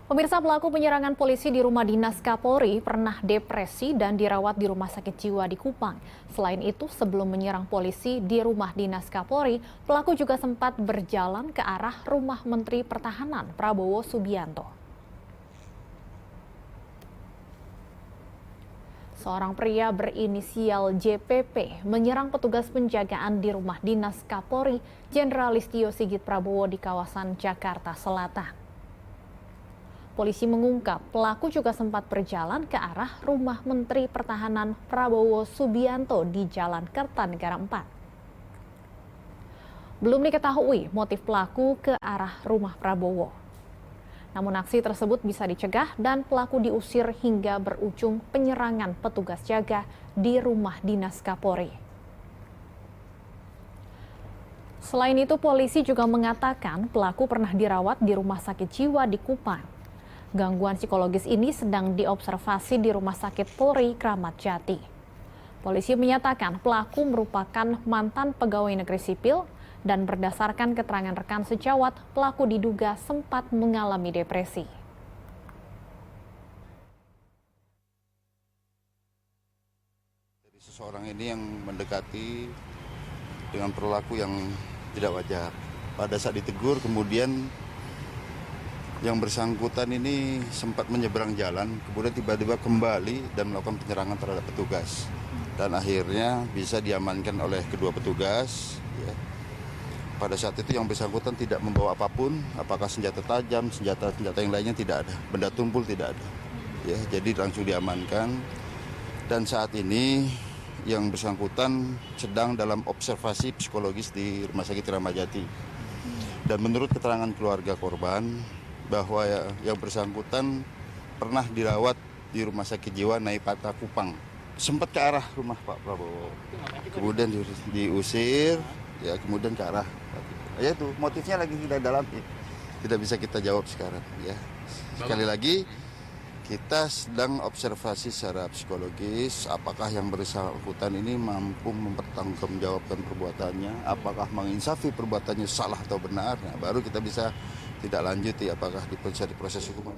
Pemirsa, pelaku penyerangan polisi di rumah dinas Kapolri pernah depresi dan dirawat di rumah sakit jiwa di Kupang. Selain itu, sebelum menyerang polisi di rumah dinas Kapolri, pelaku juga sempat berjalan ke arah rumah Menteri Pertahanan Prabowo Subianto. Seorang pria berinisial JPP menyerang petugas penjagaan di rumah dinas Kapolri Jenderal Listio Sigit Prabowo di kawasan Jakarta Selatan. Polisi mengungkap pelaku juga sempat berjalan ke arah rumah Menteri Pertahanan Prabowo Subianto di Jalan Kertanegara 4. Belum diketahui motif pelaku ke arah rumah Prabowo. Namun aksi tersebut bisa dicegah dan pelaku diusir hingga berujung penyerangan petugas jaga di rumah dinas Kapolri. Selain itu, polisi juga mengatakan pelaku pernah dirawat di rumah sakit jiwa di Kupang. Gangguan psikologis ini sedang diobservasi di Rumah Sakit Polri Kramat Jati. Polisi menyatakan pelaku merupakan mantan pegawai negeri sipil dan berdasarkan keterangan rekan sejawat, pelaku diduga sempat mengalami depresi. Jadi seseorang ini yang mendekati dengan perilaku yang tidak wajar. Pada saat ditegur, kemudian yang bersangkutan ini sempat menyeberang jalan, kemudian tiba-tiba kembali dan melakukan penyerangan terhadap petugas. Dan akhirnya bisa diamankan oleh kedua petugas. Ya. Pada saat itu yang bersangkutan tidak membawa apapun, apakah senjata tajam, senjata yang lainnya tidak ada, benda tumpul tidak ada. Ya, jadi langsung diamankan. Dan saat ini yang bersangkutan sedang dalam observasi psikologis di Rumah Sakit Kramat Jati. Dan menurut keterangan keluarga korban, bahwa yang bersangkutan pernah dirawat di Rumah Sakit Jiwa Naipata Kupang. Sempat ke arah rumah Pak Prabowo. Kemudian diusir, ya kemudian ke arah. Ya itu motifnya lagi tidak dalam, tidak bisa kita jawab sekarang. Ya sekali lagi kita sedang observasi secara psikologis apakah yang bersangkutan ini mampu mempertanggungjawabkan perbuatannya, apakah menginsafi perbuatannya salah atau benar. Nah, baru kita bisa tidak lanjuti apakah di proses hukum.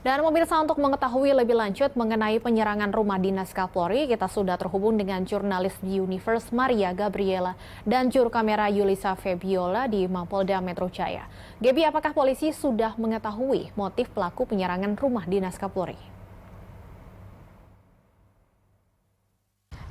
Dan pemirsa, untuk mengetahui lebih lanjut mengenai penyerangan rumah dinas Kapolri, kita sudah terhubung dengan jurnalis di Universe Maria Gabriela dan juru kamera Yulisa Febiola di Mapolda Metro Jaya. Gaby, apakah polisi sudah mengetahui motif pelaku penyerangan rumah dinas Kapolri?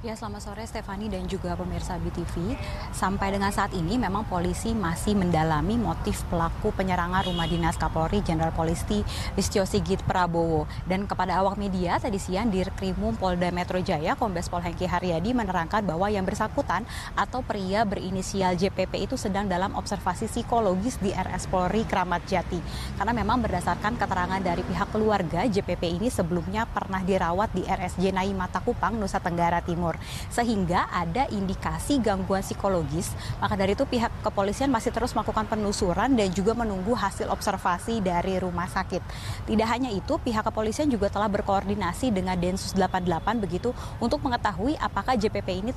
Ya, selamat sore Stefani dan juga pemirsa BTV. Sampai dengan saat ini memang polisi masih mendalami motif pelaku penyerangan rumah dinas Kapolri Jenderal Polisi Listio Sigit Prabowo. Dan kepada awak media tadi siang di Krimum Polda Metro Jaya, Kombes Pol Hengki Haryadi menerangkan bahwa yang bersangkutan atau pria berinisial JPP itu sedang dalam observasi psikologis di RS Polri Kramat Jati. Karena memang berdasarkan keterangan dari pihak keluarga, JPP ini sebelumnya pernah dirawat di RSJ Naimata Kupang, Nusa Tenggara Timur. Sehingga ada indikasi gangguan psikologis. Maka dari itu pihak kepolisian masih terus melakukan penelusuran dan juga menunggu hasil observasi dari rumah sakit. Tidak hanya itu, pihak kepolisian juga telah berkoordinasi dengan Densus 88 begitu untuk mengetahui apakah JPP ini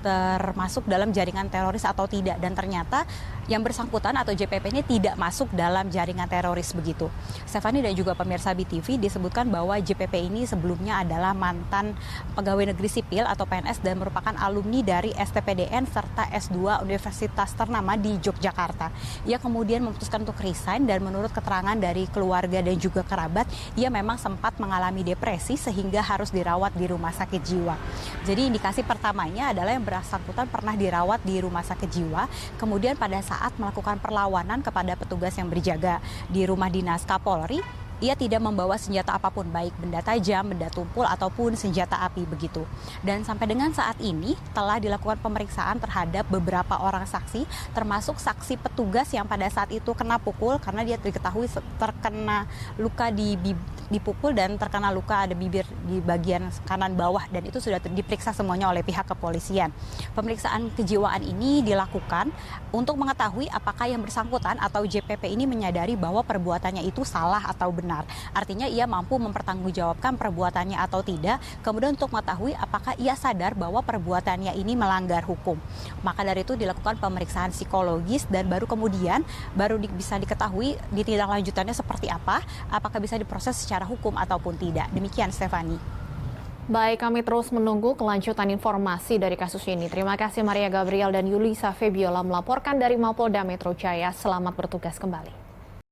termasuk dalam jaringan teroris atau tidak. Dan ternyata yang bersangkutan atau JPP ini tidak masuk dalam jaringan teroris begitu. Stefani dan juga pemirsa BTV, disebutkan bahwa JPP ini sebelumnya adalah mantan pegawai negeri sipil atau PNS dan merupakan alumni dari STPDN serta S2 Universitas ternama di Yogyakarta. Ia kemudian memutuskan untuk resign dan menurut keterangan dari keluarga dan juga kerabat, ia memang sempat mengalami depresi sehingga harus dirawat di rumah sakit jiwa. Jadi indikasi pertamanya adalah yang bersangkutan pernah dirawat di rumah sakit jiwa, kemudian pada saat melakukan perlawanan kepada petugas yang berjaga di rumah dinas Kapolri, ia tidak membawa senjata apapun, baik benda tajam, benda tumpul, ataupun senjata api begitu. Dan sampai dengan saat ini telah dilakukan pemeriksaan terhadap beberapa orang saksi, termasuk saksi petugas yang pada saat itu kena pukul karena dia diketahui terkena luka dipukul dan terkena luka ada bibir di bagian kanan bawah, dan itu sudah diperiksa semuanya oleh pihak kepolisian. Pemeriksaan kejiwaan ini dilakukan untuk mengetahui apakah yang bersangkutan atau JPP ini menyadari bahwa perbuatannya itu salah atau benar. benar. Artinya ia mampu mempertanggungjawabkan perbuatannya atau tidak, kemudian untuk mengetahui apakah ia sadar bahwa perbuatannya ini melanggar hukum. Maka dari itu dilakukan pemeriksaan psikologis dan baru kemudian bisa diketahui ditindaklanjutannya seperti apa, apakah bisa diproses secara hukum ataupun tidak. Demikian Stefani. Baik, kami terus menunggu kelanjutan informasi dari kasus ini. Terima kasih Maria Gabriel dan Yulisa Febiola melaporkan dari Mapolda Metro Jaya. Selamat bertugas kembali.